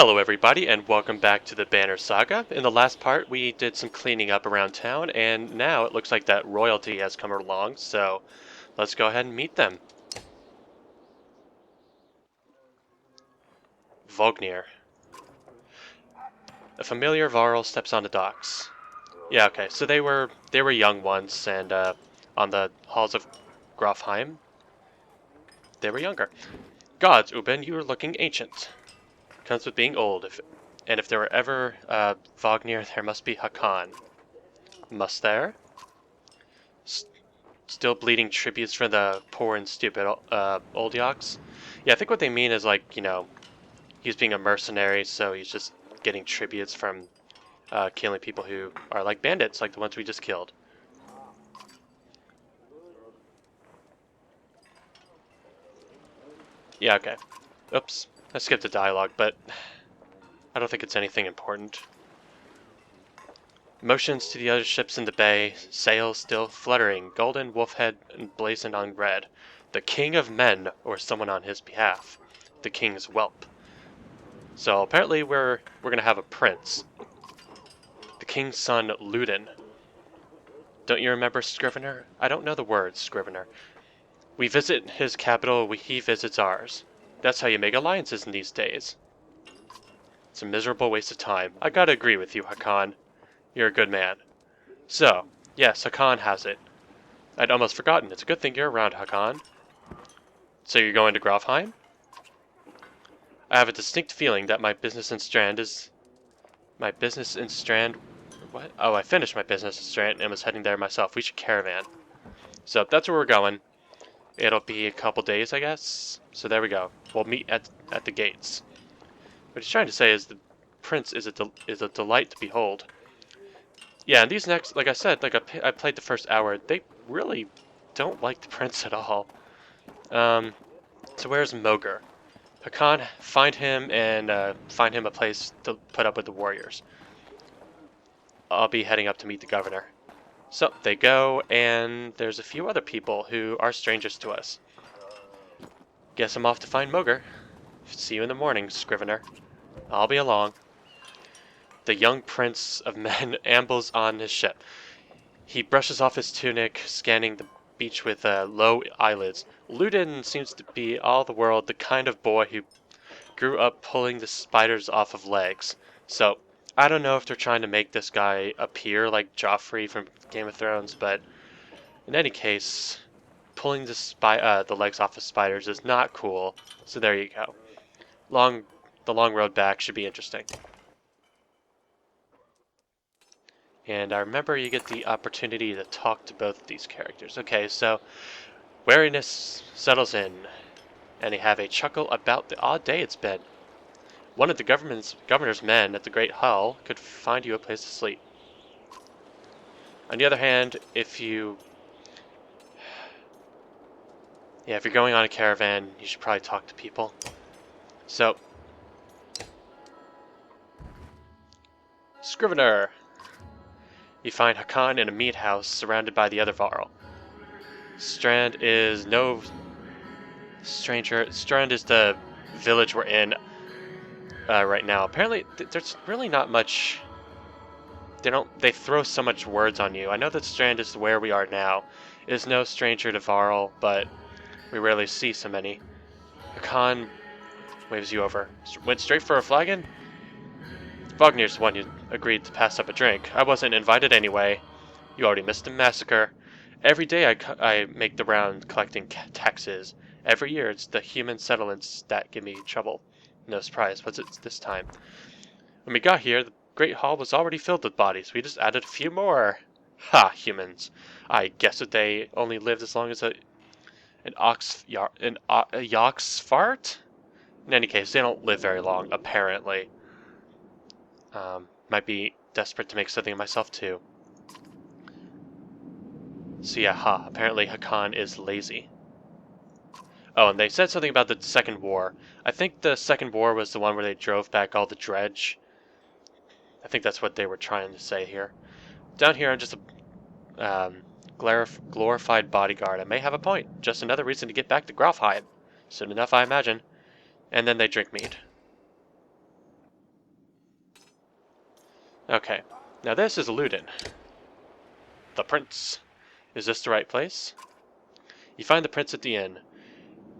Hello everybody and welcome back to the Banner Saga. In the last part we did some cleaning up around town and now it looks like that royalty has come along, so let's go ahead and meet them. Vognir. A familiar varl steps on the docks. Yeah, okay, so they were young once and on the halls of Grofheim they were younger. Gods, Ubin, you are looking ancient. Comes with being old, and if there were ever Vognir, there must be Hakan. Must there? Still bleeding tributes for the poor and stupid old Yaks. Yeah, I think what they mean is like, he's being a mercenary, so he's just getting tributes from killing people who are like bandits, like the ones we just killed. Yeah, okay. Oops, I skipped the dialogue, but I don't think it's anything important. Motions to the other ships in the bay, sails still fluttering, golden wolfhead emblazoned on red. The king of men, or someone on his behalf. The king's whelp. So apparently we're gonna have a prince. The king's son, Ludin. Don't you remember Scrivener? I don't know the words, Scrivener. We visit his capital, he visits ours. That's how you make alliances in these days. It's a miserable waste of time. I gotta agree with you, Hakan. You're a good man. So, yes, Hakan has it. I'd almost forgotten. It's a good thing you're around, Hakan. So you're going to Grofheim? I have a distinct feeling that my business in Strand is... My business in Strand... What? Oh, I finished my business in Strand and was heading there myself. We should caravan. So that's where we're going. It'll be a couple days, I guess. So there we go. We'll meet at the gates. What he's trying to say is the prince is a delight to behold. Yeah, and these next, like I said, like I played the first hour, they really don't like the prince at all. So where's Mogr? Hakan, find him and find him a place to put up with the warriors. I'll be heading up to meet the governor. So they go, and there's a few other people who are strangers to us. Guess I'm off to find Mogr. See you in the morning, Scrivener. I'll be along. The young prince of men ambles on his ship. He brushes off his tunic, scanning the beach with low eyelids. Ludin seems to be all the world the kind of boy who grew up pulling the spiders off of legs. So, I don't know if they're trying to make this guy appear like Joffrey from Game of Thrones, but in any case, pulling the legs off of spiders is not cool. So there you go. The long road back should be interesting. And I remember you get the opportunity to talk to both of these characters. Okay, so wariness settles in, and they have a chuckle about the odd day it's been. One of the governor's men at the Great Hall could find you a place to sleep. On the other hand, if you're going on a caravan, you should probably talk to people. So, Scrivener. You find Hakan in a meat house surrounded by the other varl. Strand is no stranger. Strand is the village we're in right now. Apparently, there's really not much. They throw so much words on you. I know that Strand is where we are now. It is no stranger to varl, but we rarely see so many. Hakan waves you over. Went straight for a flagon? Vognir's the one who agreed to pass up a drink. I wasn't invited anyway. You already missed the massacre. Every day I make the round collecting taxes. Every year it's the human settlements that give me trouble. No surprise, what's it this time? When we got here, the Great Hall was already filled with bodies. We just added a few more. Ha, humans. I guess that they only lived as long as a yak's fart? In any case, they don't live very long, apparently. Might be desperate to make something of myself too. So yeah, apparently Hakan is lazy. Oh, and they said something about the Second War. I think the Second War was the one where they drove back all the dredge. I think that's what they were trying to say here. Down here I'm just a glorified bodyguard. I may have a point. Just another reason to get back to Grofheim. Soon enough, I imagine. And then they drink mead. Okay. Now this is Ludin. The prince. Is this the right place? You find the prince at the inn.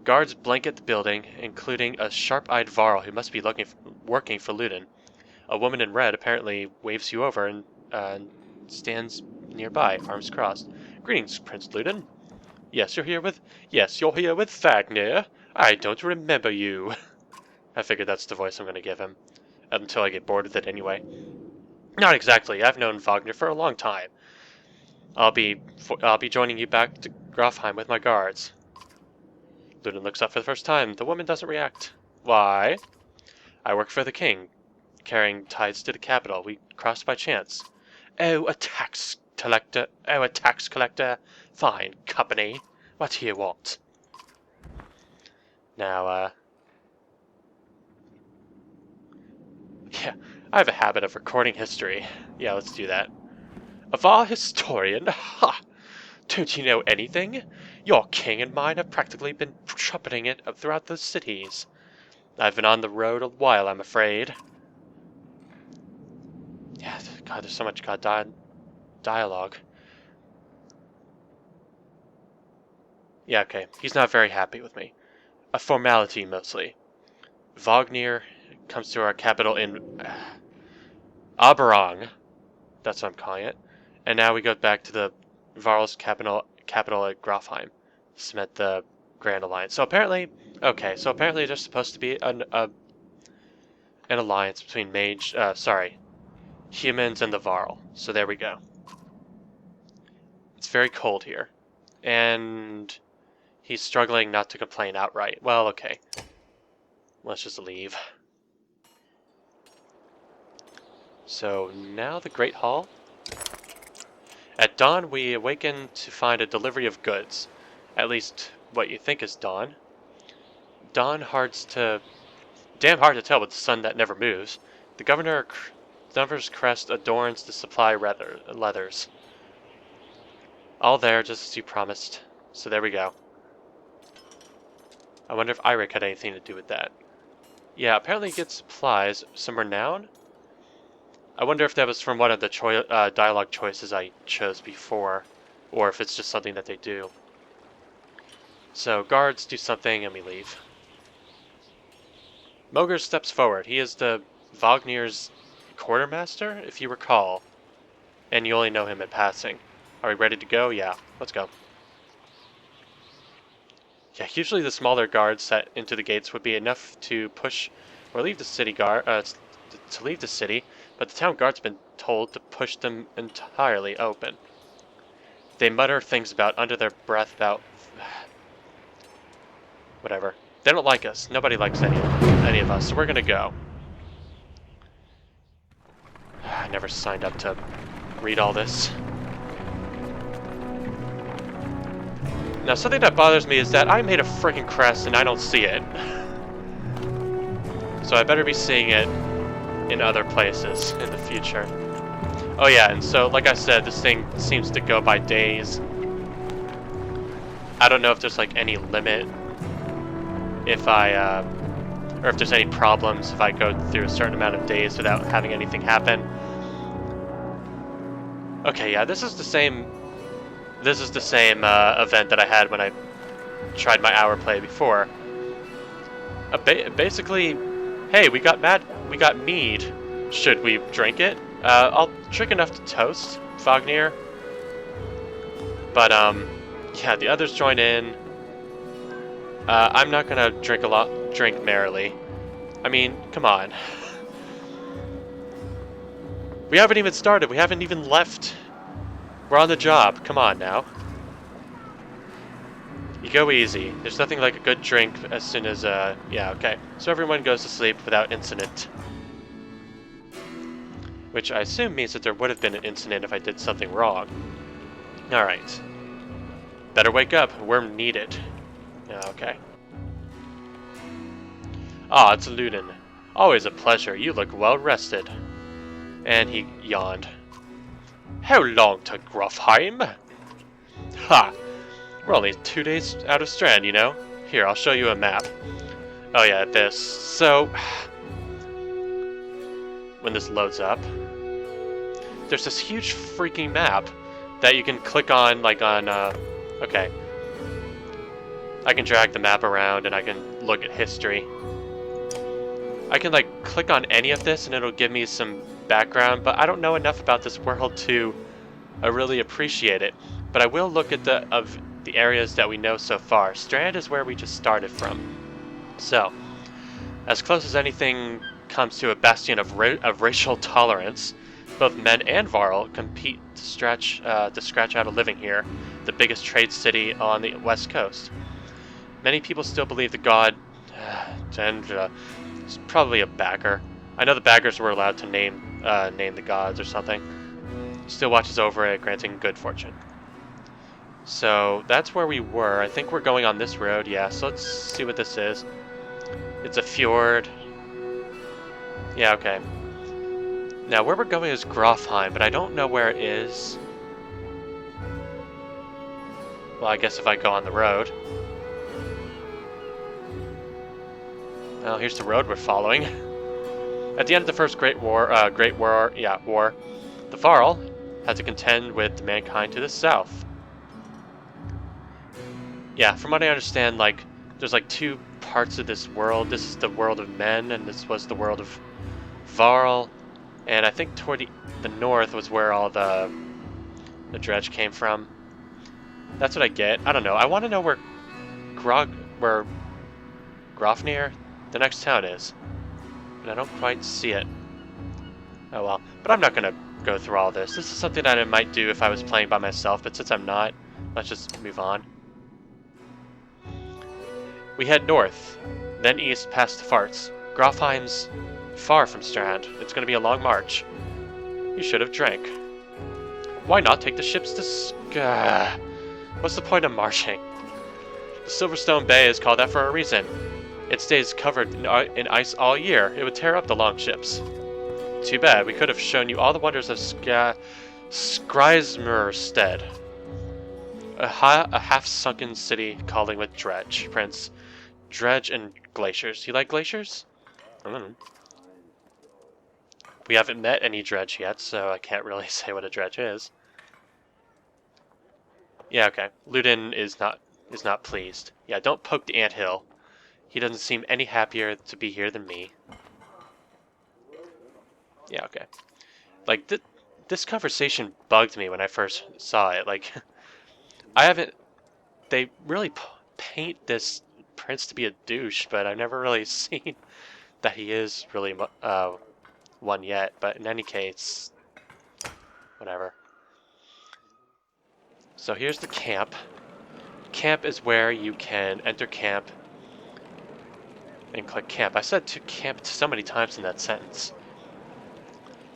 Guards blanket the building, including a sharp-eyed varl who must be working for Ludin. A woman in red apparently waves you over and stands nearby, arms crossed. Greetings, Prince Ludin. Yes, you're here with Vognir. I don't remember you. I figured that's the voice I'm going to give him. Until I get bored with it anyway. Not exactly. I've known Vognir for a long time. I'll be joining you back to Grofheim with my guards. Ludin looks up for the first time. The woman doesn't react. Why? I work for the king, carrying tithes to the capital. We crossed by chance. Oh, a tax collector. Oh, a tax collector. Fine company. What do you want? Now, yeah, I have a habit of recording history. Yeah, let's do that. A varl historian? Ha! Don't you know anything? Your king and mine have practically been trumpeting it throughout the cities. I've been on the road a while, I'm afraid. Yeah, God, there's so much dialogue. Yeah, okay. He's not very happy with me. A formality, mostly. Vognir comes to our capital in Aberong. That's what I'm calling it. And now we go back to the varl's capital at Grofheim. Cement the Grand Alliance. So apparently there's supposed to be an alliance between humans and the varl. So there we go. It's very cold here. And he's struggling not to complain outright. Well, okay. Let's just leave. So now the Great Hall. At dawn, we awaken to find a delivery of goods. At least, what you think is dawn. Damn hard to tell with the sun that never moves. The governor's crest adorns the supply leathers. All there, just as you promised. So there we go. I wonder if Eirik had anything to do with that. Yeah, apparently he gets supplies. Some renown? I wonder if that was from one of the dialogue choices I chose before, or if it's just something that they do. So, guards do something and we leave. Moger steps forward. He is the Vognir's quartermaster, if you recall, and you only know him in passing. Are we ready to go? Yeah, let's go. Yeah, usually the smaller guards set into the gates would be enough to push or leave the city to leave the city, but the town guard's been told to push them entirely open. They mutter things under their breath about whatever. They don't like us. Nobody likes any of us, so we're gonna go. I never signed up to read all this. Now, something that bothers me is that I made a freaking crest and I don't see it. So I better be seeing it in other places in the future. Oh yeah, and so, like I said, this thing seems to go by days. I don't know if there's like any limit if or if there's any problems if I go through a certain amount of days without having anything happen. Okay, yeah, this is the same event that I had when I tried my hour play before. Basically, hey, we got mead. Should we drink it? I'll drink enough to toast Vognir. But yeah, the others join in. I'm not gonna drink merrily. I mean, come on. We haven't even started. We haven't even left. We're on the job. Come on now. You go easy. There's nothing like a good drink as soon as, yeah, okay. So everyone goes to sleep without incident. Which I assume means that there would have been an incident if I did something wrong. Alright. Better wake up. We're needed. Yeah, okay. Ah, it's Ludin. Always a pleasure. You look well rested. And he yawned. How long to Grofheim? Ha! We're only 2 days out of Strand, you know? Here, I'll show you a map. Oh yeah, this. So, when this loads up. there's this huge freaking map that you can click on, like on, okay. I can drag the map around and I can look at history. I can like click on any of this and it'll give me some background, but I don't know enough about this world to really appreciate it. But I will look at the areas that we know so far. Strand is where we just started from. So, as close as anything comes to a bastion of racial tolerance, both men and Varl compete to scratch out a living here, the biggest trade city on the west coast. Many people still believe the god Chandra is probably a bagger. I know the baggers were allowed to name the gods or something. Still watches over it, granting good fortune. So that's where we were. I think we're going on this road, yeah, so let's see what this is. It's a fjord. Yeah, okay. Now where we're going is Grofheim, but I don't know where it is. Well, I guess if I go on the road. Well, here's the road we're following. At the end of the first Great War, the varl had to contend with mankind to the south. Yeah, from what I understand, like, there's like two parts of this world. This is the world of men, and this was the world of varl. And I think toward the north was where all the dredge came from. That's what I get. I don't know. I want to know where Grofheim, the next town is. But I don't quite see it. Oh well. But I'm not going to go through all this. This is something that I might do if I was playing by myself, but since I'm not, let's just move on. We head north, then east past the farts. Grofheim's far from Strand. It's going to be a long march. You should have drank. Why not take the ships to What's the point of marching? The Silverstone Bay is called that for a reason. It stays covered in ice all year. It would tear up the long ships. Too bad. We could have shown you all the wonders of Skrismerstead. A half-sunken city calling with dredge. Prince, dredge and glaciers. You like glaciers? I don't know. We haven't met any dredge yet, so I can't really say what a dredge is. Yeah, okay. Ludin is not pleased. Yeah, don't poke the anthill. He doesn't seem any happier to be here than me. Yeah, okay. Like, this conversation bugged me when I first saw it. Like, they really paint this prince to be a douche, but I've never really seen that he is really one yet. But in any case, whatever. So here's the camp. Camp is where you can enter camp and click camp. I said to camp so many times in that sentence.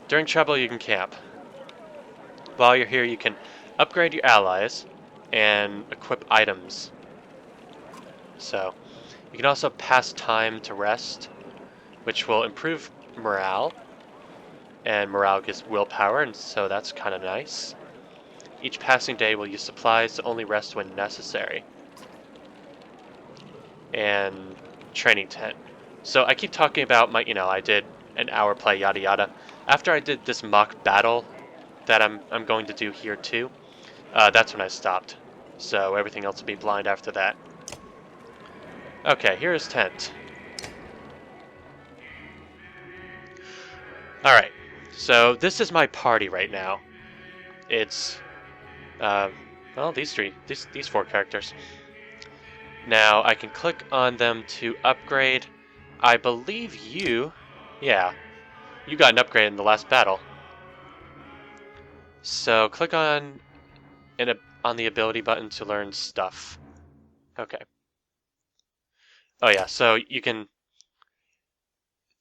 During trouble, you can camp. While you're here, you can upgrade your allies and equip items. So, you can also pass time to rest, which will improve morale. And morale gives willpower, and so that's kind of nice. Each passing day will use supplies to only rest when necessary. And training tent. So I keep talking about my, I did an hour play, yada yada. After I did this mock battle that I'm going to do here too, that's when I stopped. So everything else will be blind after that. Okay, here's tent. Alright, so this is my party right now. It's, well, these four characters. Now, I can click on them to upgrade. I believe you got an upgrade in the last battle. So, click on the ability button to learn stuff. Okay. Oh yeah, so you can...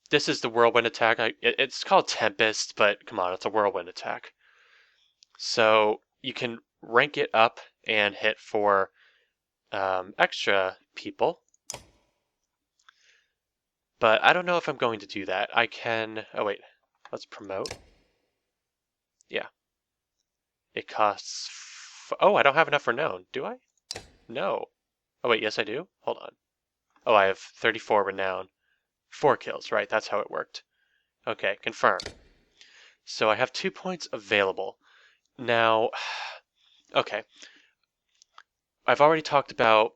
This is the whirlwind attack. It's called Tempest, but come on, it's a whirlwind attack. So, you can rank it up and hit for extra people. But I don't know if I'm going to do that. I can... Oh wait, let's promote. Yeah. It costs... Oh, I don't have enough for renown, do I? No. Oh wait, yes I do? Hold on. Oh, I have 34 renown. 4 kills, right, that's how it worked. Okay, confirm. So I have 2 points available. Now, okay, I've already talked about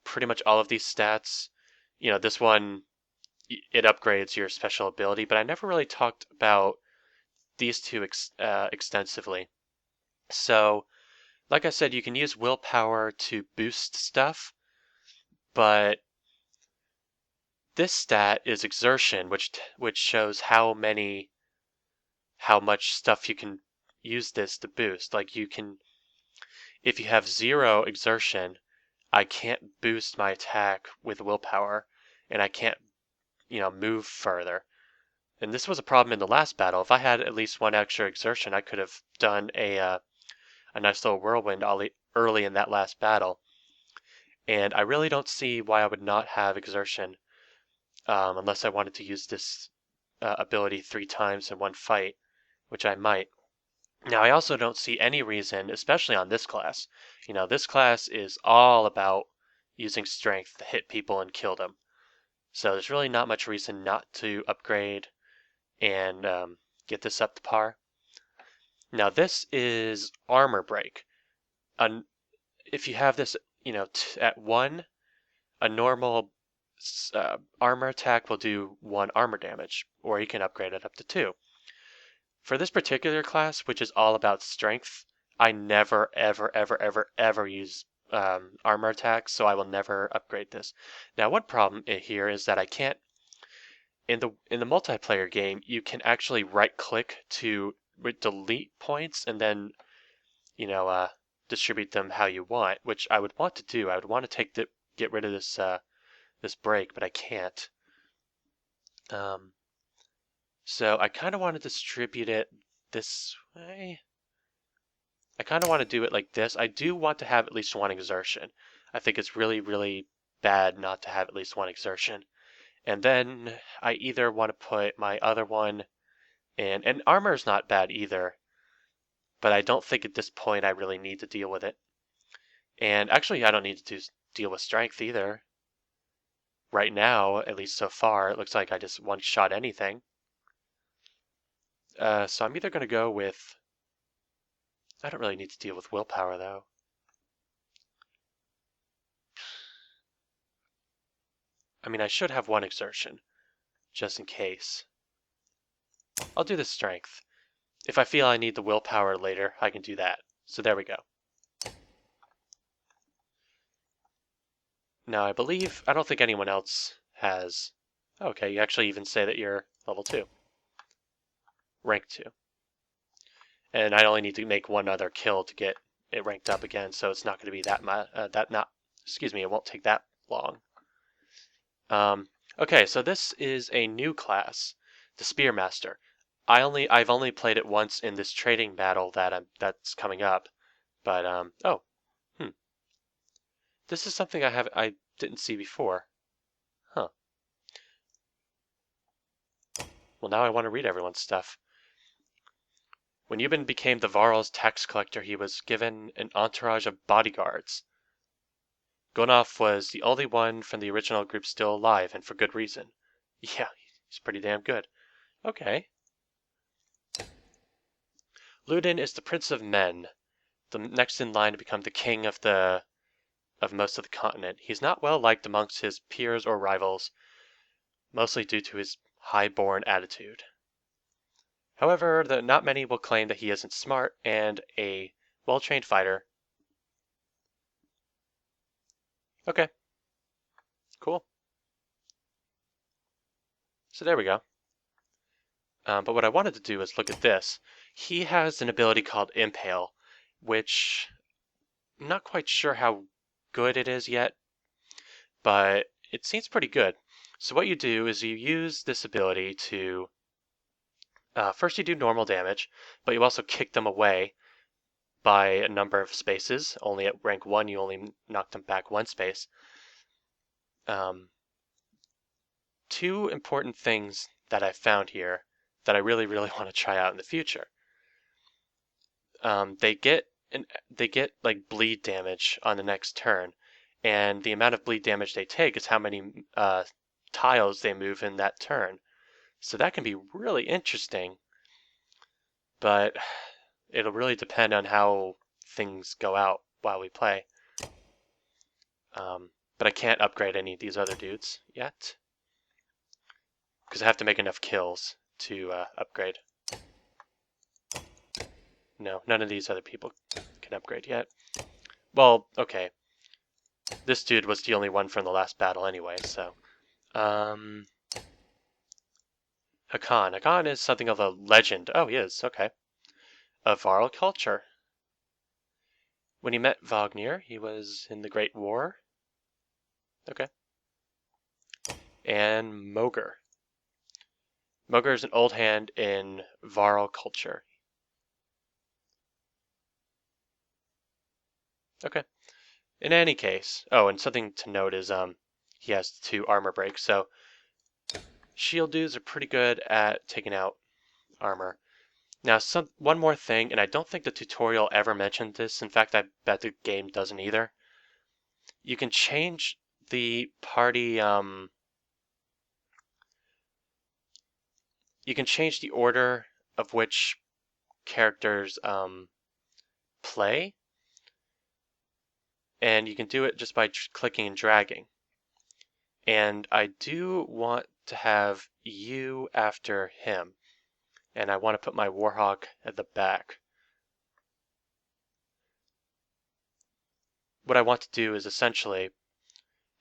pretty much all of these stats. This one, it upgrades your special ability, but I never really talked about these two extensively. So, like I said, you can use willpower to boost stuff, but this stat is exertion, which shows how much stuff you can use this to boost. Like if you have 0 exertion, I can't boost my attack with willpower, and I can't, move further. And this was a problem in the last battle. If I had at least 1 extra exertion, I could have done a nice little whirlwind early in that last battle. And I really don't see why I would not have exertion unless I wanted to use this ability 3 times in one fight, which I might. Now, I also don't see any reason, especially on this class. This class is all about using strength to hit people and kill them. So there's really not much reason not to upgrade and get this up to par. Now, this is armor break. If you have this, at 1, a normal armor attack will do 1 armor damage, or you can upgrade it up to 2. For this particular class, which is all about strength, I never, ever, ever, ever, ever use armor attacks, so I will never upgrade this. Now, one problem here is that I can't. In the multiplayer game, you can actually right-click to delete points and then, distribute them how you want, which I would want to do. I would want to get rid of this break, but I can't. So I kind of want to distribute it this way. I kind of want to do it like this. I do want to have at least 1 exertion. I think it's really, really bad not to have at least 1 exertion. And then I either want to put my other one in, and armor is not bad either, but I don't think at this point I really need to deal with it. And actually, I don't need to deal with strength either. Right now, at least so far, it looks like I just one-shot anything. So I'm either going to go with... I don't really need to deal with willpower, though. I mean, I should have 1 exertion, just in case. I'll do the strength. If I feel I need the willpower later, I can do that. So there we go. Now, I don't think anyone else has... Okay, you actually even say that you're level 2. Rank 2. And I only need to make 1 other kill to get it ranked up again, so it's not going to be it won't take that long. Okay, so this is a new class, the Spearmaster. I've only played it once in this trading battle that's coming up, but this is something I didn't see before. Huh. Well, now I want to read everyone's stuff. When Euban became the varl's tax collector, he was given an entourage of bodyguards. Gonov was the only one from the original group still alive, and for good reason. Yeah, he's pretty damn good. Okay. Ludin is the Prince of Men, the next in line to become the king of most of the continent. He's not well liked amongst his peers or rivals, mostly due to his high-born attitude. However, not many will claim that he isn't smart and a well-trained fighter. Okay. Cool. So there we go. But what I wanted to do is look at this. He has an ability called Impale, which I'm not quite sure how good it is yet, but it seems pretty good. So what you do is you use this ability to... first you do normal damage, but you also kick them away by a number of spaces. Only at rank 1 you only knock them back 1 space. 2 important things that I've found here that I really, really want to try out in the future. They get like bleed damage on the next turn, and the amount of bleed damage they take is how many tiles they move in that turn. So that can be really interesting. but it'll really depend on how things go out while we play. But I can't upgrade any of these other dudes yet, because I have to make enough kills to upgrade. No, none of these other people can upgrade yet. Well, okay. This dude was the only one from the last battle anyway, so... Hakan. Hakan is something of a legend. Oh, he is, okay. Of varl culture. When he met Vognir, he was in the Great War. Okay. And Mogr. Mogr is an old hand in varl culture. Okay. In any case, oh, and something to note is he has 2 armor breaks, so shield dudes are pretty good at taking out armor. Now, one more thing, and I don't think the tutorial ever mentioned this. In fact, I bet the game doesn't either. You can change the party. You can change the order of which characters play, and you can do it just by clicking and dragging. And I do want to have you after him. And I want to put my Warhawk at the back. What I want to do is essentially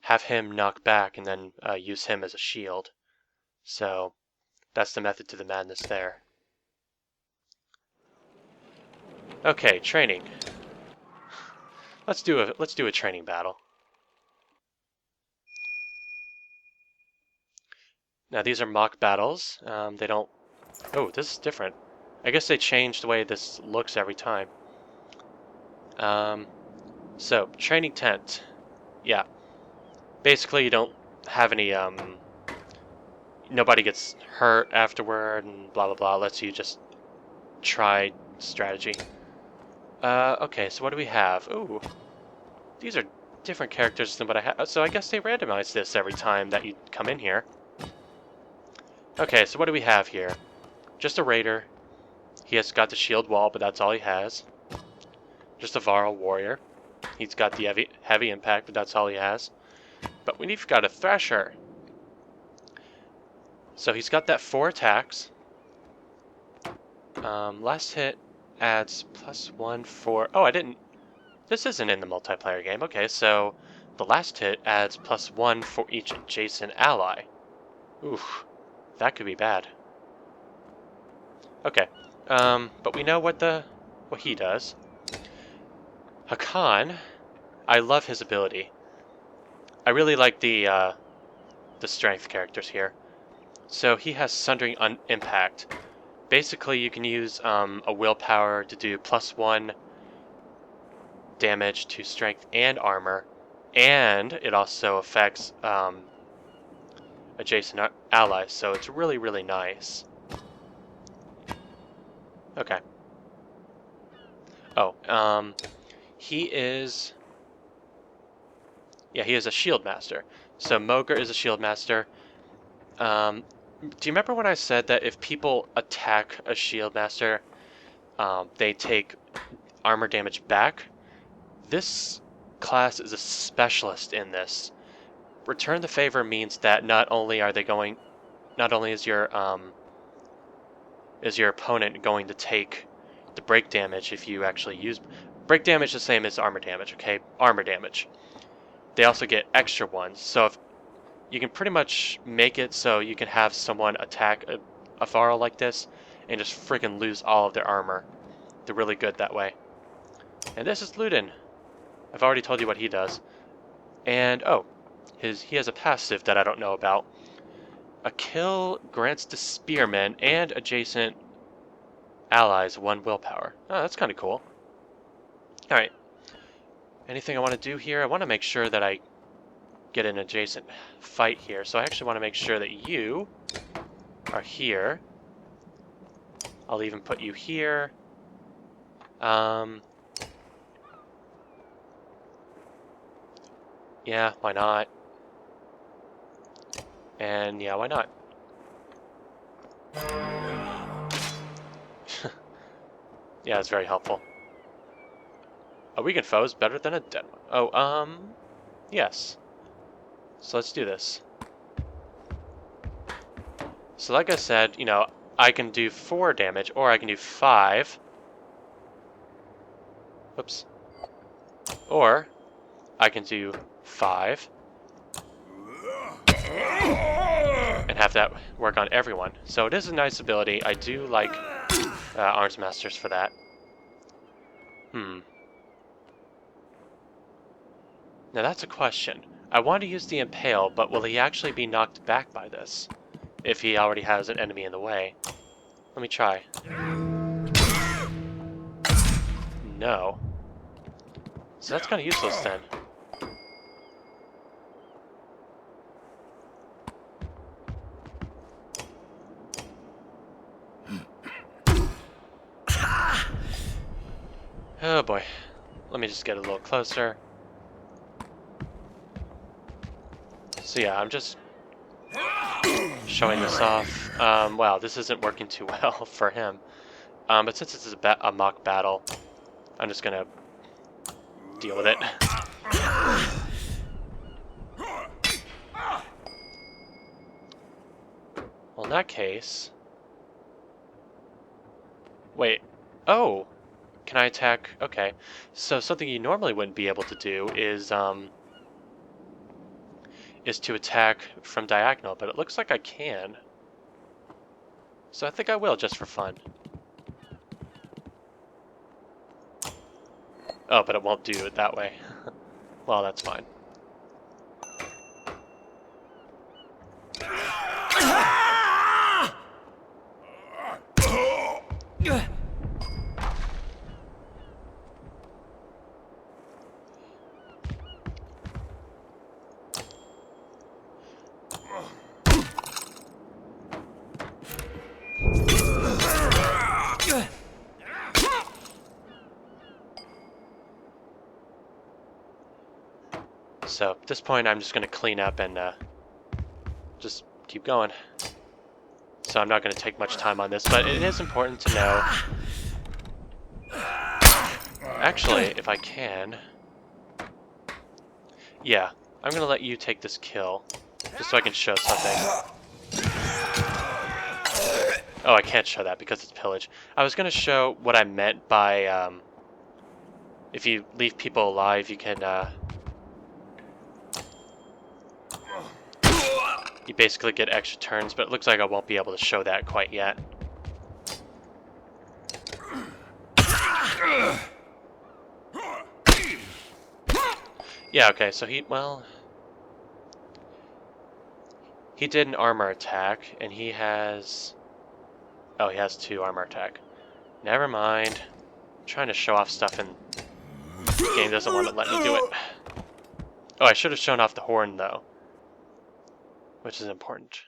have him knock back and then use him as a shield. So that's the method to the madness there. Okay, training. Let's do a training battle. Now these are mock battles. They don't. Oh, this is different. I guess they changed the way this looks every time. So, training tent. Yeah. Basically, you don't have any, nobody gets hurt afterward and blah blah blah. Lets you just try strategy. Okay, so what do we have? Ooh. These are different characters than what I have. So I guess they randomize this every time that you come in here. Okay, so what do we have here? Just a raider. He has got the shield wall, but that's all he has. Just a varl warrior. He's got the heavy impact, but that's all he has. But we've got a thresher. So he's got that 4 attacks. Last hit adds +1 for... Oh, I didn't... This isn't in the multiplayer game. Okay, so the last hit adds +1 for each adjacent ally. Oof, that could be bad. Okay, but we know what he does. Hakan, I love his ability. I really like the strength characters here. So he has Sundering Impact. Basically, you can use a willpower to do +1 damage to strength and armor, and it also affects adjacent allies, so it's really, really nice. Okay. Oh, he is... Yeah, he is a shield master. So Mogr is a shield master. Do you remember when I said that if people attack a shield master, they take armor damage back? This class is a specialist in this. Return the favor means that not only is your opponent going to take the break damage if you actually use break damage, the same as armor damage. Okay, armor damage. They also get extra ones. So if you can pretty much make it so you can have someone attack a varl like this and just freaking lose all of their armor. They're really good that way. And this is Ludin. I've already told you what he does. And oh, he has a passive that I don't know about. A kill grants the spearmen and adjacent allies 1 willpower. Oh, that's kind of cool. Alright. Anything I want to do here? I want to make sure that I get an adjacent fight here. So I actually want to make sure that you are here. I'll even put you here. Yeah, why not? And yeah, why not? Yeah, it's very helpful. A weakened foe is better than a dead one. Oh, yes. So let's do this. So like I said, you know, I can do 4 damage, or I can do 5. Whoops. Or I can do 5 and have that work on everyone. So it is a nice ability. I do like Arms Masters for that. Now that's a question. I want to use the Impale, but will he actually be knocked back by this? If he already has an enemy in the way. Let me try. No. So that's kind of useless then. Oh boy. Let me just get a little closer. So yeah, I'm just showing this off. Wow, this isn't working too well for him. But since this is a mock battle, I'm just gonna deal with it. Well, in that case... Wait. Oh! Can I attack? Okay. So something you normally wouldn't be able to do is to attack from diagonal, but it looks like I can. So I think I will, just for fun. Oh, but it won't do it that way. Well, that's fine. So at this point, I'm just going to clean up and just keep going. So I'm not going to take much time on this, but it is important to know. Actually, if I can... Yeah, I'm going to let you take this kill, just so I can show something. Oh, I can't show that because it's pillage. I was going to show what I meant by... if you leave people alive, you can... you basically get extra turns, but it looks like I won't be able to show that quite yet. Yeah, okay, so he did an armor attack, and he has... Oh, he has 2 armor attack. Never mind. I'm trying to show off stuff, and the game doesn't want to let me do it. Oh, I should have shown off the horn, though, which is important.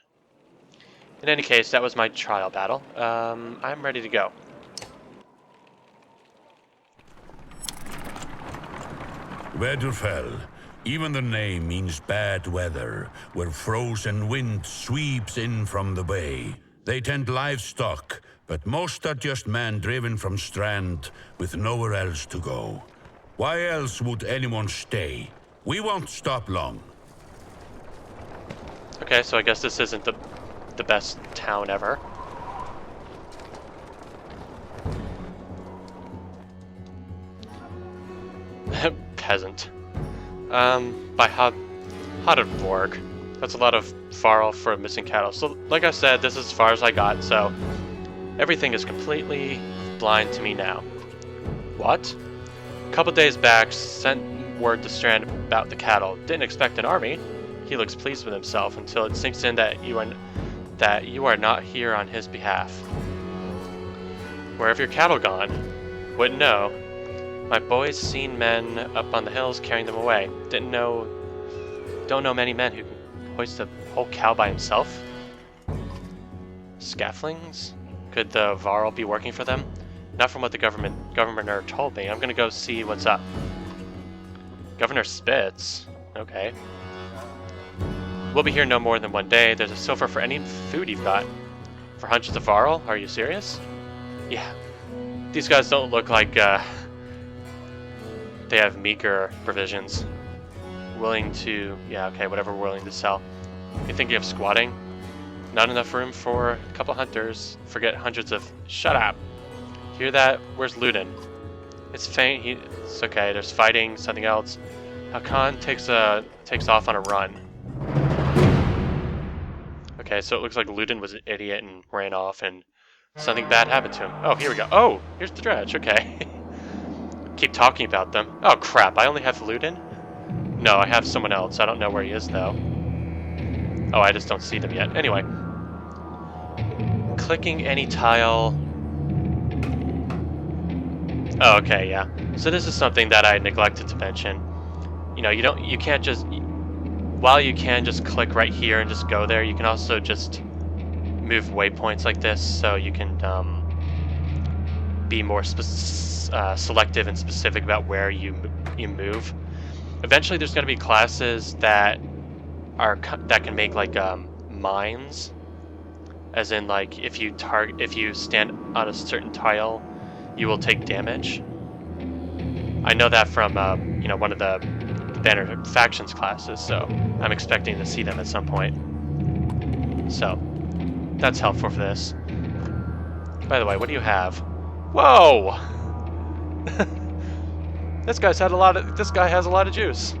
In any case, that was my trial battle. I'm ready to go. Wedderfell. Even the name means bad weather, where frozen wind sweeps in from the bay. They tend livestock, but most are just men driven from Strand with nowhere else to go. Why else would anyone stay? We won't stop long. Okay, so I guess this isn't the best town ever. Peasant. By Haderborg. That's a lot of varl for missing cattle. So, like I said, this is as far as I got, so everything is completely blind to me now. What? A couple days back, sent word to Strand about the cattle. Didn't expect an army. He looks pleased with himself until it sinks in that you are not here on his behalf. Where have your cattle gone? Wouldn't know. My boys seen men up on the hills carrying them away. Don't know many men who can hoist a whole cow by himself. Scaflings? Could the varl be working for them? Not from what the governor told me. I'm gonna go see what's up. Governor Spitz? Okay. We'll be here no more than 1 day. There's a silver for any food you've got. For hundreds of varl? Are you serious? Yeah. These guys don't look like they have meager provisions. Willing to, yeah, okay, whatever we're willing to sell. You think you have squatting? Not enough room for a couple hunters. Forget hundreds of... Shut up! Hear that? Where's Ludin? It's faint. It's okay. There's fighting. Something else. Hakan takes off on a run. Okay, so it looks like Ludin was an idiot and ran off, and something bad happened to him. Oh, here we go. Oh, here's the dredge. Okay. Keep talking about them. Oh crap! I only have Ludin. No, I have someone else. I don't know where he is though. Oh, I just don't see them yet. Anyway. Clicking any tile. Oh, okay, yeah. So this is something that I neglected to mention. You know, you can't just, while you can just click right here and just go there, you can also just move waypoints like this, so you can be more selective and specific about where you move. Eventually, there's going to be classes that can make like mines, as in like if you stand on a certain tile, you will take damage. I know that from you know, one of the Banner Factions classes, so I'm expecting to see them at some point. So that's helpful for this. By the way, what do you have? Whoa! This guy has a lot of juice.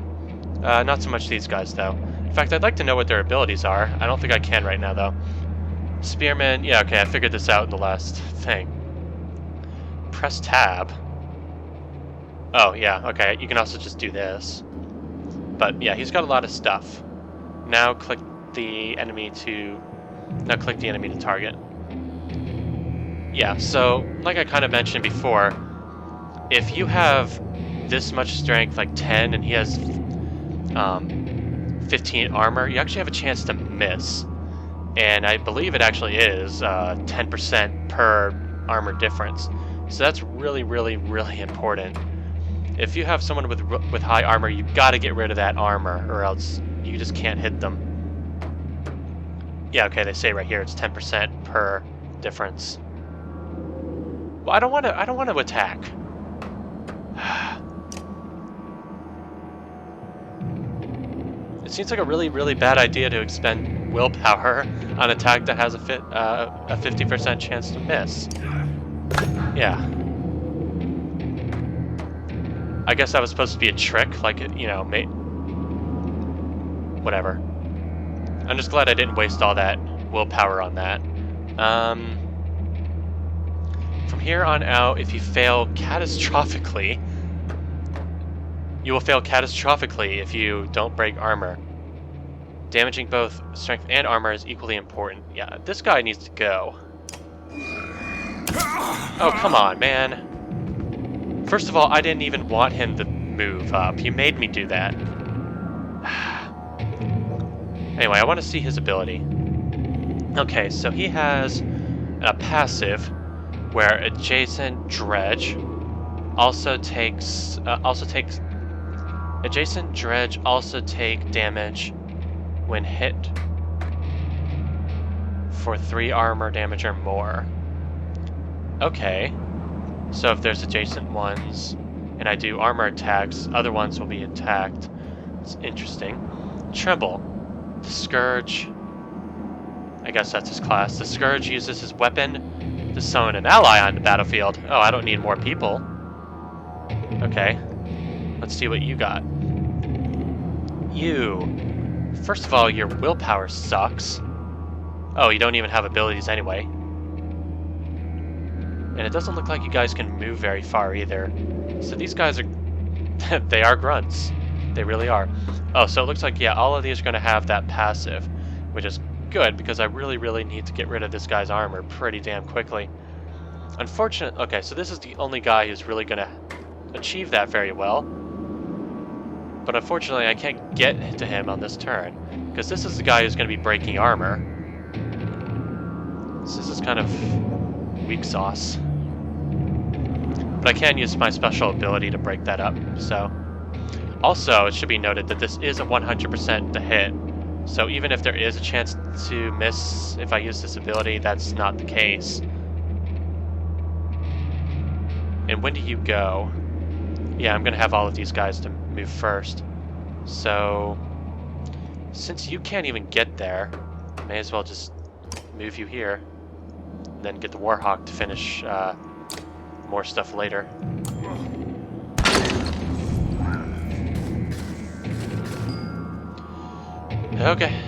Not so much these guys though. In fact, I'd like to know what their abilities are. I don't think I can right now though. Spearman, yeah, okay, I figured this out in the last thing. Press tab. Oh, yeah, okay, you can also just do this. But yeah, he's got a lot of stuff. Now click the enemy to target. Yeah, so like I kind of mentioned before, if you have this much strength, like 10, and he has 15 armor, you actually have a chance to miss. And I believe it actually is 10% per armor difference. So that's really, really, really important. If you have someone with high armor, you gotta get rid of that armor, or else you just can't hit them. Yeah, okay, they say right here it's 10% per difference. Well, I don't want to attack. It seems like a really, really bad idea to expend willpower on an attack that has a 50% chance to miss. Yeah. I guess that was supposed to be a trick, like, you know, whatever. I'm just glad I didn't waste all that willpower on that. From here on out, if you fail catastrophically, you will fail catastrophically if you don't break armor. Damaging both strength and armor is equally important. Yeah, this guy needs to go. Oh, come on, man. First of all, I didn't even want him to move up. He made me do that. Anyway, I want to see his ability. Okay, so he has a passive where adjacent dredge also take damage when hit for 3 armor damage or more. Okay. So if there's adjacent ones, and I do armor attacks, other ones will be attacked. It's interesting. Tremble. The Scourge. I guess that's his class. The Scourge uses his weapon to summon an ally on the battlefield. Oh, I don't need more people. Okay. Let's see what you got. You. First of all, your willpower sucks. Oh, you don't even have abilities anyway. And it doesn't look like you guys can move very far either. So these guys are... they are grunts. They really are. Oh, so it looks like, yeah, all of these are going to have that passive, which is good, because I really, really need to get rid of this guy's armor pretty damn quickly. Unfortunately... Okay, so this is the only guy who's really going to achieve that very well. But unfortunately, I can't get to him on this turn, because this is the guy who's going to be breaking armor. So this is kind of weak sauce. But I can use my special ability to break that up, so... Also, it should be noted that this is a 100% to hit, so even if there is a chance to miss if I use this ability, that's not the case. And when do you go? Yeah, I'm going to have all of these guys to move first. So, since you can't even get there, may as well just move you here. And then get the Warhawk to finish more stuff later. Okay.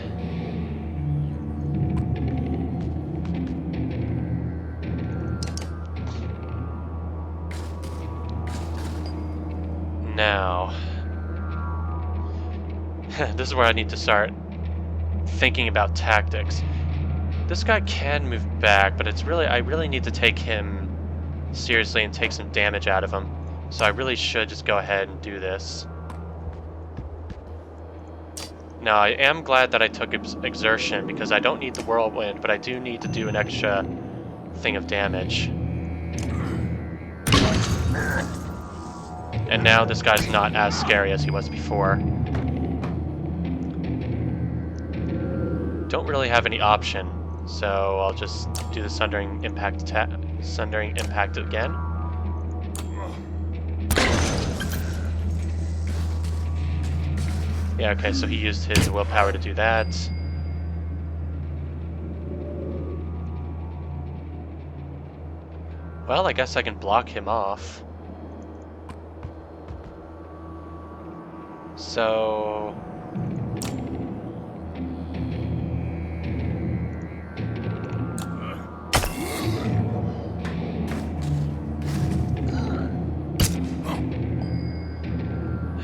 Now, this is where I need to start thinking about tactics. This guy can move back, but I really need to take him seriously and take some damage out of him. So I really should just go ahead and do this. Now, I am glad that I took exertion, because I don't need the whirlwind, but I do need to do an extra thing of damage. And now this guy's not as scary as he was before. Don't really have any option, so I'll just do the Sundering Impact again. Yeah, okay, so he used his willpower to do that. Well, I guess I can block him off. So...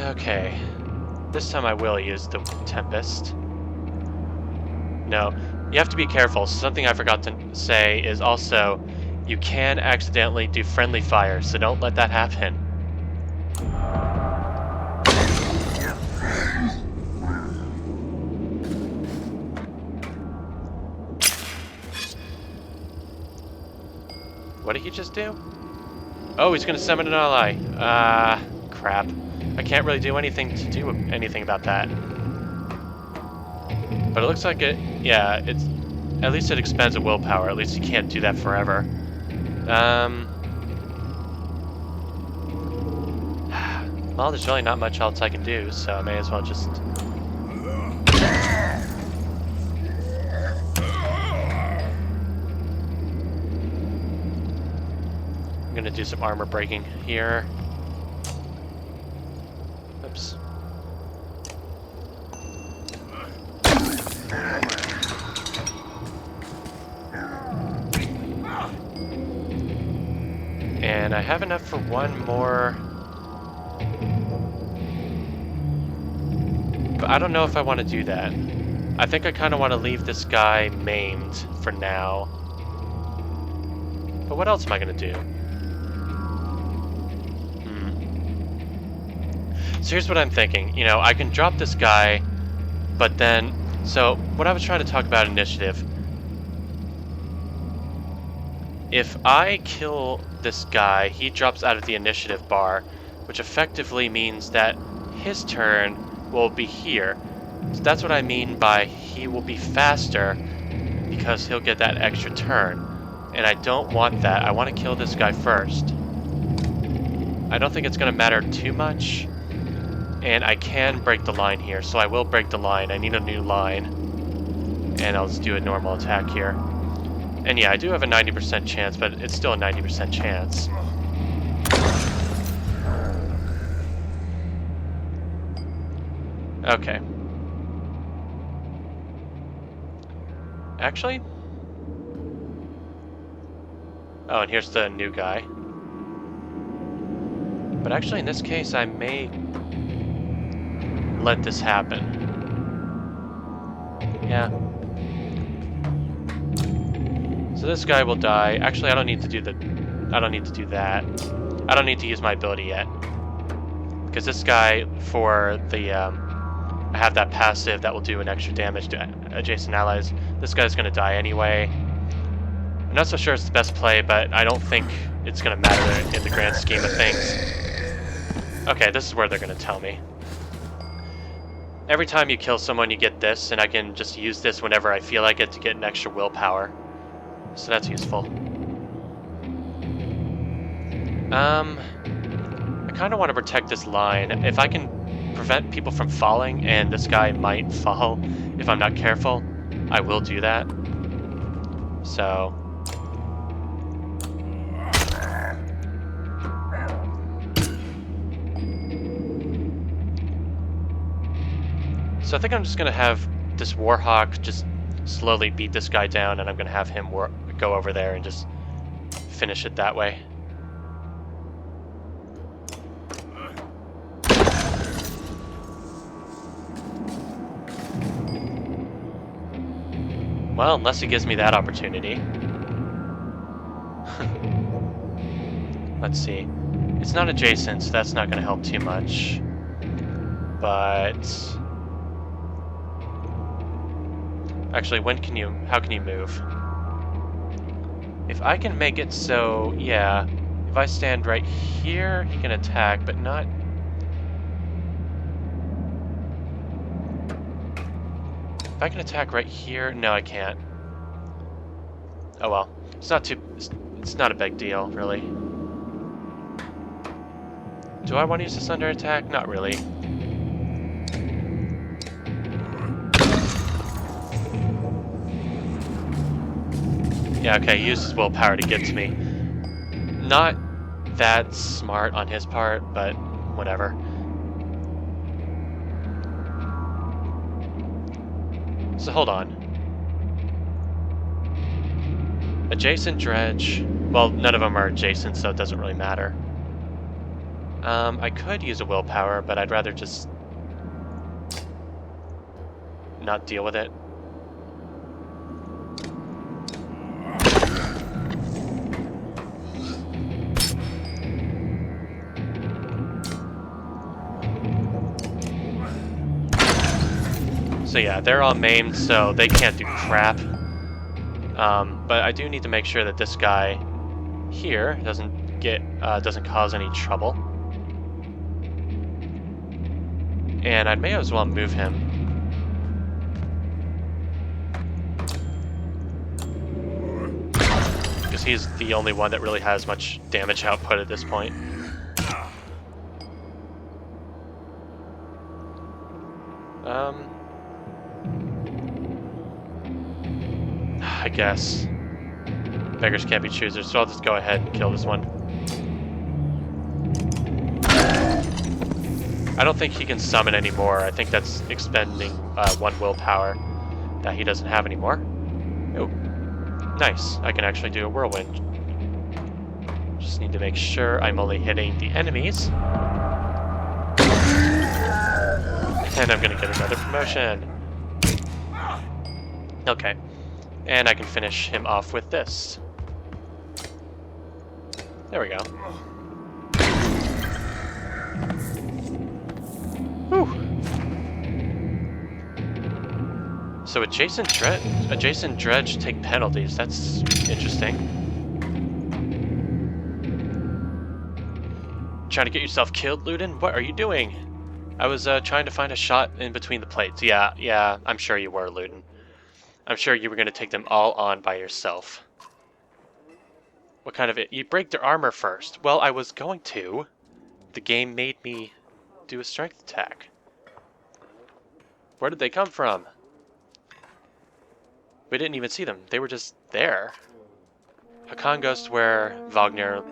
okay. This time I will use the Tempest. No, you have to be careful. Something I forgot to say is also, you can accidentally do friendly fire, so don't let that happen. What did he just do? Oh, he's gonna summon an ally. Crap. I can't really do anything about that. But it looks like it, yeah, it's, at least it expends a willpower. At least you can't do that forever. Well, there's really not much else I can do, so I may as well just... I'm gonna do some armor breaking here. Oops. And I have enough for one more. But I don't know if I want to do that. I think I kind of want to leave this guy maimed for now. But what else am I going to do? So here's what I'm thinking. You know, I can drop this guy, but then... So, what I was trying to talk about initiative. If I kill this guy, he drops out of the initiative bar, which effectively means that his turn will be here. So that's what I mean by he will be faster, because he'll get that extra turn. And I don't want that. I want to kill this guy first. I don't think it's going to matter too much. And I can break the line here, so I will break the line. I need a new line. And I'll just do a normal attack here. And yeah, I do have a 90% chance, but it's still a 90% chance. Okay. Actually... Oh, and here's the new guy. But actually, in this case, I may... let this happen. Yeah. So this guy will die. Actually, I don't need to do that. I don't need to use my ability yet. Because this guy, for the, I have that passive that will do an extra damage to adjacent allies. This guy's gonna die anyway. I'm not so sure it's the best play, but I don't think it's gonna matter in the grand scheme of things. Okay, this is where they're gonna tell me. Every time you kill someone, you get this, and I can just use this whenever I feel like it to get an extra willpower. So that's useful. I kind of want to protect this line. If I can prevent people from falling, and this guy might fall if I'm not careful, I will do that. So... So I think I'm just going to have this Warhawk just slowly beat this guy down, and I'm going to have him go over there and just finish it that way. Well, unless he gives me that opportunity. Let's see. It's not adjacent, so that's not going to help too much. But... Actually, how can you move? If I can make it so, yeah, if I stand right here, he can attack, but not... If I can attack right here, no, I can't. Oh well, it's not a big deal, really. Do I want to use this under attack? Not really. Yeah, okay, he used his willpower to get to me. Not that smart on his part, but whatever. So hold on. Adjacent dredge. Well, none of them are adjacent, so it doesn't really matter. I could use a willpower, but I'd rather just not deal with it. So yeah, they're all maimed, so they can't do crap. But I do need to make sure that this guy here doesn't cause any trouble. And I may as well move him. Because he's the only one that really has much damage output at this point. I guess. Beggars can't be choosers, so I'll just go ahead and kill this one. I don't think he can summon anymore. I think that's expending one willpower that he doesn't have anymore. Oh, nice. I can actually do a whirlwind. Just need to make sure I'm only hitting the enemies. And I'm gonna get another promotion. Okay. And I can finish him off with this. There we go. Whew. So adjacent dredge take penalties. That's interesting. Trying to get yourself killed, Ludin? What are you doing? I was trying to find a shot in between the plates. Yeah, I'm sure you were, Ludin. I'm sure you were going to take them all on by yourself. What kind of it? You break their armor first. Well, I was going to. The game made me do a strength attack. Where did they come from? We didn't even see them. They were just there. Hakan goes to where Vognir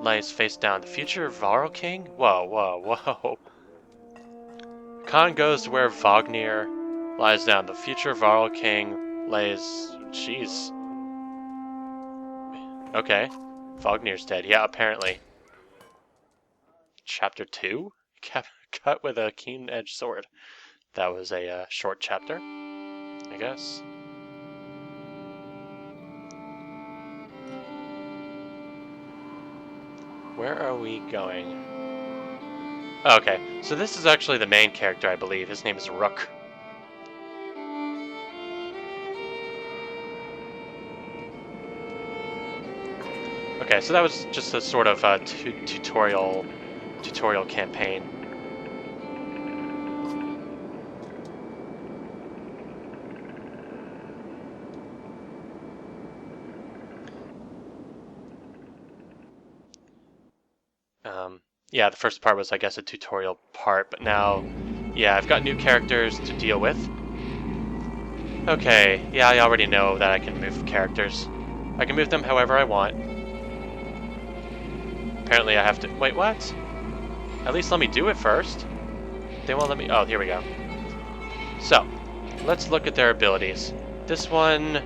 lies face down. The future Varl King? Whoa. Hakan goes to where Vognir lies down. The future Varl King lays... Jeez. Okay. Vognir's dead. Yeah, apparently. Chapter 2? Cut with a keen-edged sword. That was a short chapter, I guess. Where are we going? Oh, okay, so this is actually the main character, I believe. His name is Rook. Okay, so that was just a sort of tutorial campaign. Yeah, the first part was, I guess, a tutorial part, but now, yeah, I've got new characters to deal with. Okay, yeah, I already know that I can move characters. I can move them however I want. Apparently I have to... Wait, what? At least let me do it first. They won't let me... Oh, here we go. So, let's look at their abilities. This one...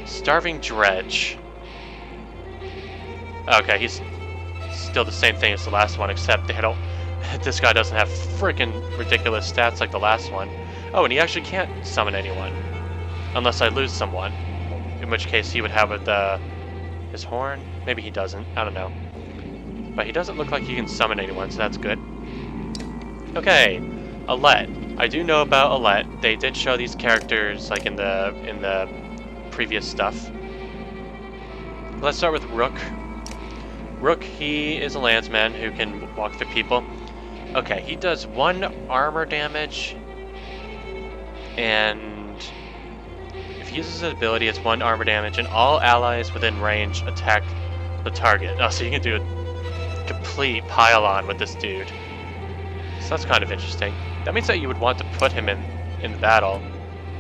Starving Dredge. Okay, he's still the same thing as the last one, except they don't... This guy doesn't have freaking ridiculous stats like the last one. Oh, and he actually can't summon anyone. Unless I lose someone. In which case he would have his horn? Maybe he doesn't. I don't know. But he doesn't look like he can summon anyone, so that's good. Okay, Alette. I do know about Alette. They did show these characters like in the previous stuff. Let's start with Rook. Rook, he is a landsman who can walk through people. Okay, he does 1 armor damage, and if he uses his ability, it's 1 armor damage, and all allies within range attack the target. Oh, so you can do a complete pile-on with this dude. So that's kind of interesting. That means that you would want to put him in the battle,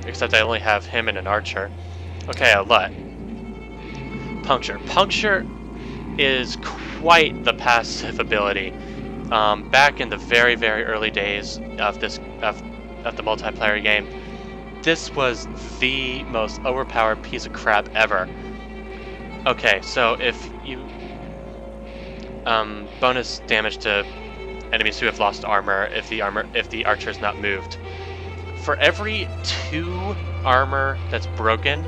except I only have him and an archer. Okay, Alette. Puncture. Puncture is quite the passive ability. Back in the very, very early days of the multiplayer game, this was the most overpowered piece of crap ever. Okay, so if you bonus damage to enemies who have lost armor if the archer is not moved. For every 2 armor that's broken,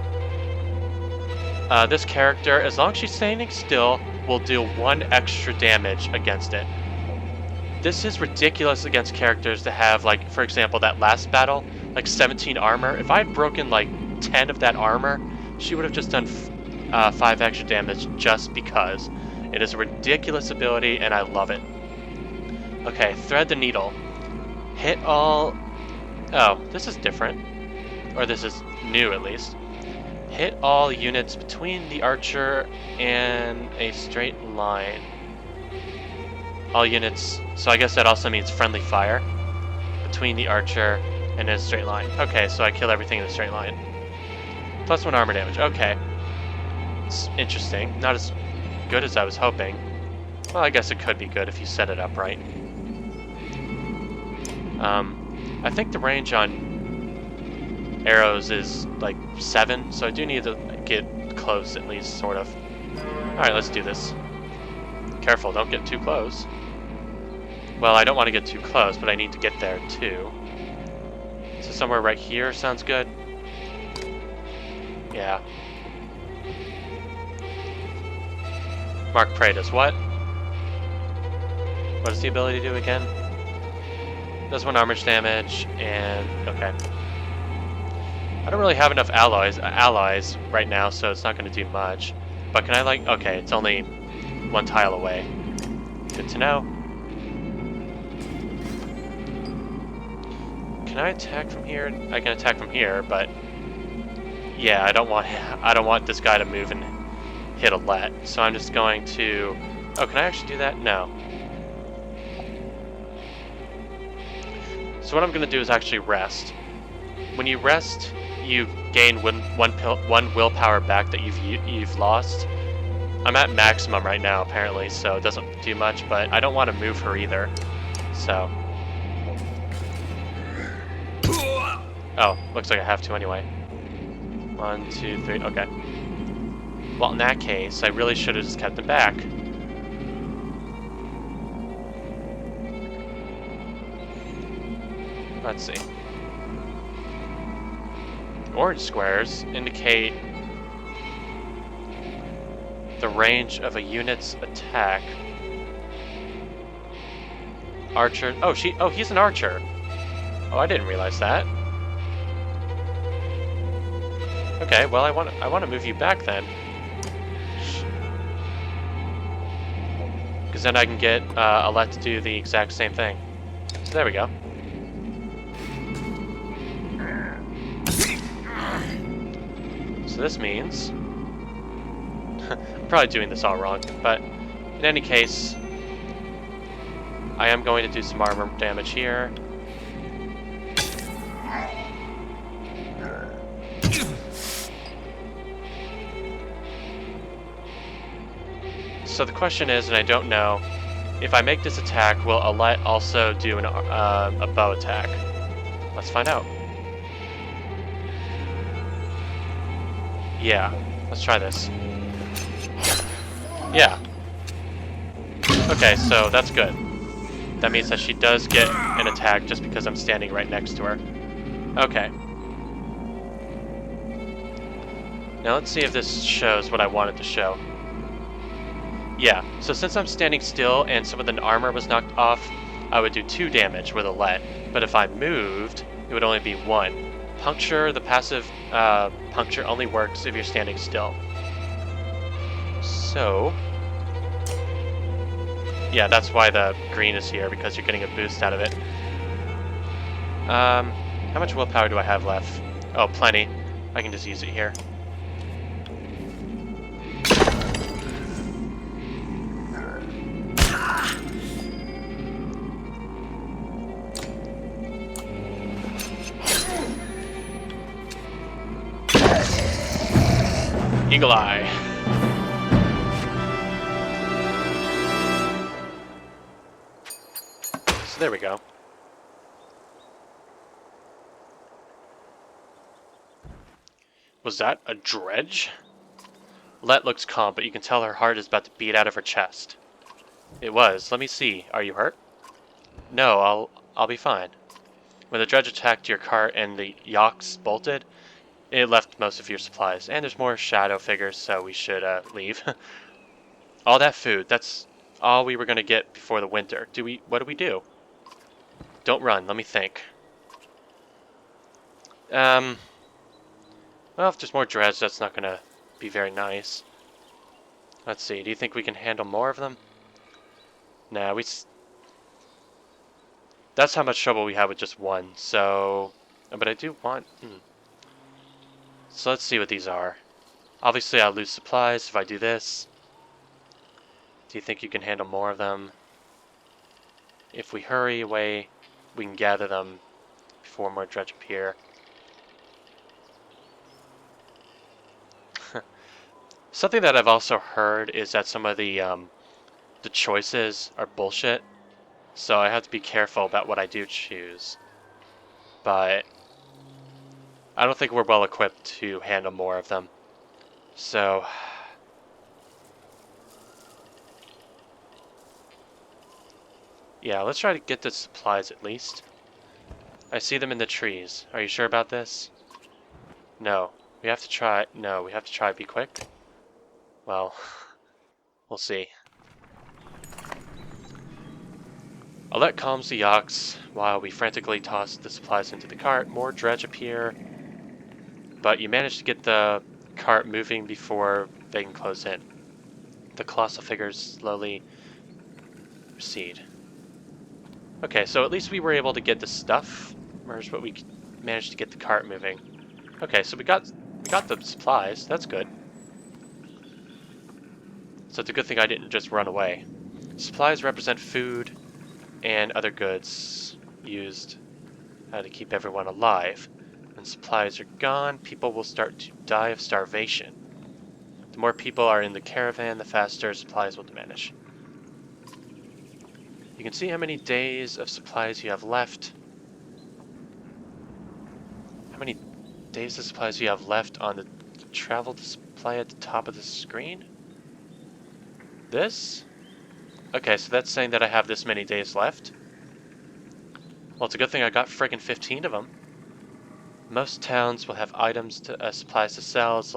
this character, as long as she's standing still, will deal 1 extra damage against it. This is ridiculous against characters that have, like, for example, that last battle, like 17 armor. If I had broken like 10 of that armor, she would have just done 5 extra damage just because. It is a ridiculous ability, and I love it. Okay, thread the needle. Hit all... Oh, this is different. Or this is new, at least. Hit all units between the archer and a straight line. All units... So I guess that also means friendly fire. Between the archer and a straight line. Okay, so I kill everything in a straight line. +1 armor damage. Okay. It's interesting. Not as good as I was hoping. Well, I guess it could be good if you set it up right. I think the range on arrows is like 7, so I do need to get close at least, sort of. Alright, let's do this. Careful, don't get too close. Well, I don't want to get too close, but I need to get there too. So somewhere right here sounds good. Yeah. Mark Prey does what? What does the ability do again? Does 1 armor damage, and... okay. I don't really have enough allies right now, so it's not going to do much. But can I, like... okay, it's only 1 tile away. Good to know. Can I attack from here? I can attack from here, but... yeah, I don't want this guy to move and hit Alette, so I'm just going to... oh, can I actually do that? No. So what I'm going to do is actually rest. When you rest, you gain one willpower back that you've lost. I'm at maximum right now, apparently, so it doesn't do much, but I don't want to move her either. So... oh, looks like I have to anyway. 1, 2, 3, okay. Well, in that case, I really should have just kept him back. Let's see. Orange squares indicate the range of a unit's attack. Archer. Oh, he's an archer. Oh, I didn't realize that. Okay, well, I want to move you back then. Because then I can get Alette to do the exact same thing. So there we go. So this means... I'm probably doing this all wrong, but in any case, I am going to do some armor damage here. So the question is, and I don't know, if I make this attack, will Alette also do a bow attack? Let's find out. Yeah, let's try this. Yeah. Okay, so that's good. That means that she does get an attack just because I'm standing right next to her. Okay. Now let's see if this shows what I wanted to show. Yeah, so since I'm standing still and some of the armor was knocked off, I would do 2 damage with Alette, but if I moved, it would only be 1. Puncture, the passive puncture only works if you're standing still. So, yeah, that's why the green is here, because you're getting a boost out of it. How much willpower do I have left? Oh, plenty. I can just use it here. Eagle Eye. So there we go. Was that a dredge? Let looks calm, but you can tell her heart is about to beat out of her chest. It was. Let me see. Are you hurt? No, I'll be fine. When the dredge attacked your cart and the yaks bolted, it left most of your supplies. And there's more shadow figures, so we should leave. All that food, that's all we were going to get before the winter. What do we do? Don't run, let me think. Well, if there's more dredge, that's not going to be very nice. Let's see, do you think we can handle more of them? Nah, that's how much trouble we have with just one, so... But I do want... So let's see what these are. Obviously I'll lose supplies if I do this. Do you think you can handle more of them? If we hurry away, we can gather them before more dredge appear. Something that I've also heard is that some of the choices are bullshit. So I have to be careful about what I do choose. But I don't think we're well equipped to handle more of them. So... yeah, let's try to get the supplies at least. I see them in the trees. Are you sure about this? No. We have to try... No, we have to try to be quick. Well, we'll see. Alette calms the yaks while we frantically toss the supplies into the cart. More dredge appear, but you manage to get the cart moving before they can close in. The colossal figures slowly recede. Okay, so at least we were able to get the stuff, or is what we managed to get the cart moving. Okay, so we got the supplies. That's good. So it's a good thing I didn't just run away. Supplies represent food and other goods used to keep everyone alive. When supplies are gone, people will start to die of starvation. The more people are in the caravan, the faster supplies will diminish. You can see how many days of supplies you have left. How many days of supplies you have left on the travel display at the top of the screen? This? Okay, so that's saying that I have this many days left. Well, it's a good thing I got friggin' 15 of them. Most towns will have items to supplies to sell as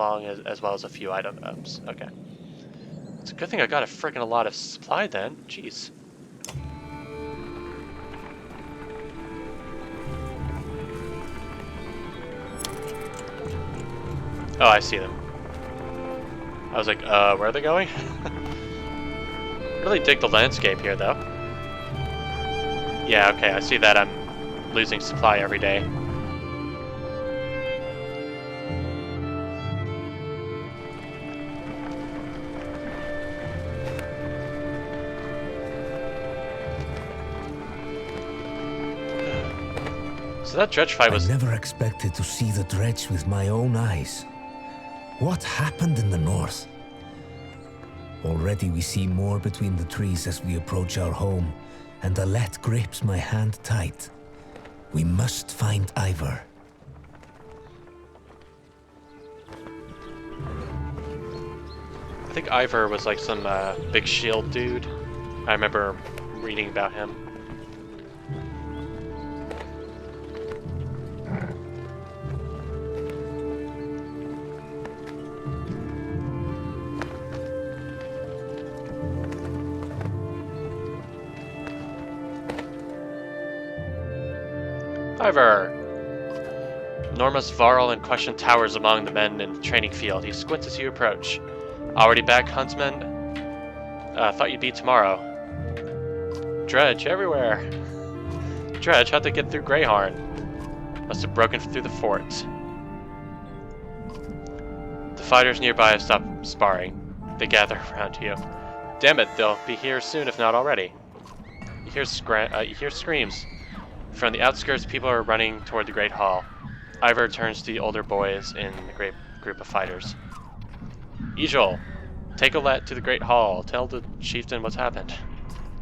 well as a few items. Okay. It's a good thing I got a friggin' a lot of supply then. Jeez. Oh, I see them. I was like, where are they going? Really dig the landscape here, though. Yeah, okay, I see that I'm losing supply every day. So that dredge fight was... I never expected to see the dredge with my own eyes. What happened in the north? Already we see more between the trees as we approach our home, and Alette grips my hand tight. We must find Ivar. I think Ivar was like some big shield dude. I remember reading about him. Ivar! Enormous varl in question towers among the men in the training field. He squints as you approach. Already back, huntsman? Thought you'd be tomorrow. Dredge everywhere. Dredge, how'd they get through Greyhorn? Must have broken through the fort. The fighters nearby have stopped sparring. They gather around you. Damn it, they'll be here soon if not already. You hear screams. From the outskirts, people are running toward the Great Hall. Ivar turns to the older boys in the great group of fighters. Ejol, take Alette to the Great Hall. Tell the chieftain what's happened.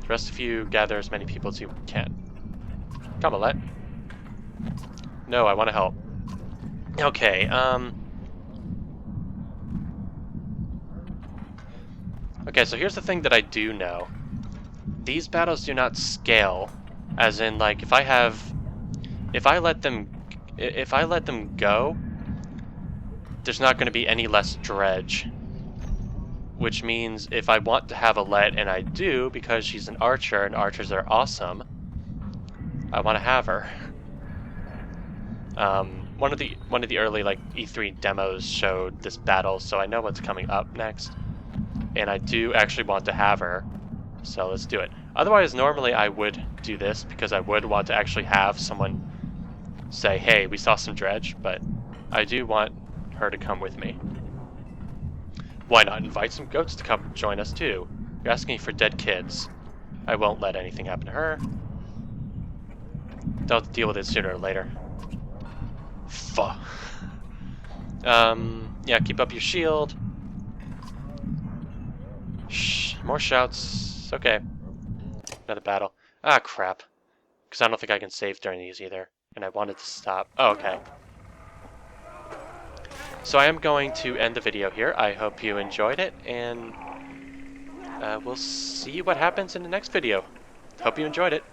The rest of you gather as many people as you can. Come, Alette. No, I want to help. Okay, Okay, so here's the thing that I do know. These battles do not scale. As in, like, if I let them go, there's not going to be any less dredge. Which means if I want to have Alette, and I do because she's an archer and archers are awesome, I want to have her. One of the early like E3 demos showed this battle, so I know what's coming up next, and I do actually want to have her. So let's do it. Otherwise, normally I would do this because I would want to actually have someone say, hey, we saw some dredge, but I do want her to come with me. Why not invite some goats to come join us too? You're asking for dead kids. I won't let anything happen to her. They'll deal with it sooner or later. Fuck. Yeah, keep up your shield. Shh, more shouts. Okay. Another battle. Ah, crap. Because I don't think I can save during these either. And I wanted to stop. Oh, okay. So I am going to end the video here. I hope you enjoyed it, and we'll see what happens in the next video. Hope you enjoyed it.